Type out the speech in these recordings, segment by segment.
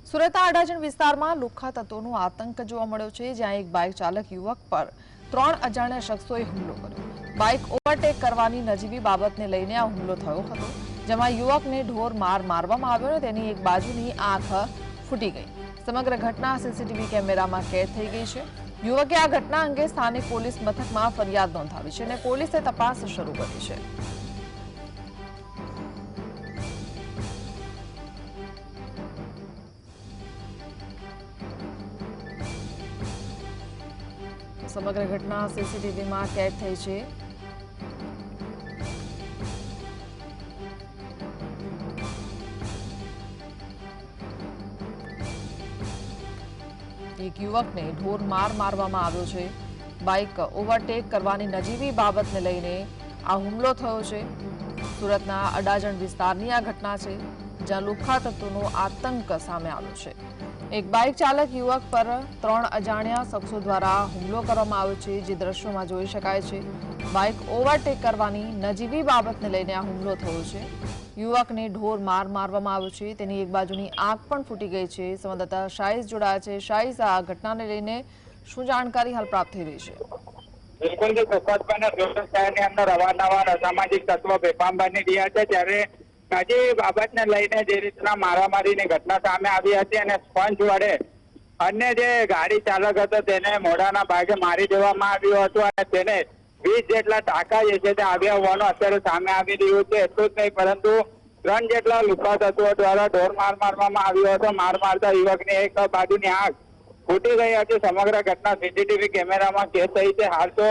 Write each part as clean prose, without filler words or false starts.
સુરતના અડાજણ વિસ્તારમાં લુખ્ખા તત્વોનો આતંક જોવા મળ્યો છે, જ્યાં એક બાઇક ચાલક યુવક પર 3 અજાણ્યા શખ્સોએ હુમલો કર્યો। બાઇક ઓવરટેક કરવાની નજીવી બાબતને લઈને આ હુમલો થયો હતો, જેમાં યુવકને ઢોર માર મારવામાં આવ્યો અને તેની એક બાજુની આંખ ફૂટી ગઈ। સમગ્ર ઘટના સીસીટીવી કેમેરામાં કેદ થઈ ગઈ છે। યુવકે આ ઘટના અંગે સ્થાનિક પોલીસ મથકમાં ફરિયાદ નોંધાવી છે અને પોલીસે તપાસ શરૂ કરી છે। समग्र घटना सीसीटीवी में कैद थई छे। एक युवक ने ढोर मार मारवामां आव्यो छे। बाइक ओवरटेक करवानी नजीवी बाबतने लईने आ हुमलो थयो छे। सूरतना अडाजण विस्तारनी आ घटना छे, ज्यां લુખ્ખા તત્વોનો આતંક સામે આવ્યો છે। एक बाइक चालक युवक पर 3 अजाण्या शख्सों द्वारा हुमलो करवामां आव्यो छे, जे दृश्यों में जोई शकाय छे। बाइक ओवरटेक करवानी नजीवी बाबतने लईने आ हुमलो थयो छे। युवकने ढोर मार मारवामां आव्यो छे, तेनी एक बाजुनी आंख पण फूटी गई छे। संवाददाता शाहीस जोड़ाया छे। शाहीस, आ घटनाने लईने शुं जानकारी हाल प्राप्त थई रही छे? बिल्कुल जो ચોક્કસપણે સુરત શહેરની અંદર અવારનવાર અસામાજિક તત્વો બેફામ બની રહ્યા છે, ત્યારે આજે બાબતને લઈને જે રીતના મારામારીની ઘટના સામે આવી હતી અને સ્પંચ વડે અન્ય જે ગાડી ચાલક હતો તેને મોઢાના ભાગે મારી દેવામાં આવ્યું હતું અને તેને 20 જેટલા ટાંકા જે છે તે આવ્યા હોવાનું અત્યારે સામે આવી રહ્યું છે। એટલું જ નહીં, પરંતુ 3 જેટલા લુખ્ખા તત્વો દ્વારા ઢોર માર મારવામાં આવ્યો હતો। માર મારતા યુવકની એક બાજુની આંખ ફૂટી ગઈ હતી। સમગ્ર ઘટના સીસીટીવી કેમેરામાં કેદ થઈ છે। હાલ તો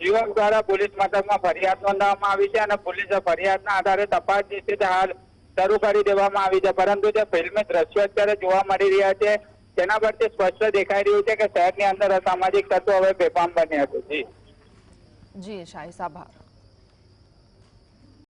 યુવક દ્વારા પોલીસ મથકમાં ફરિયાદ નોંધવામાં આવી છે અને પોલીસે ફરિયાદના આધારે તપાસ જે છે તે હાલ શરૂ કરી દેવામાં આવી છે। પરંતુ જે ફિલ્મી દ્રશ્યો અત્યારે જોવા મળી રહ્યા છે, તેના પરથી સ્પષ્ટ દેખાઈ રહ્યું છે કે શહેરની અંદર અસામાજિક તત્વો હવે બેફામ બન્યા છે। જી શાહીસ, આભાર।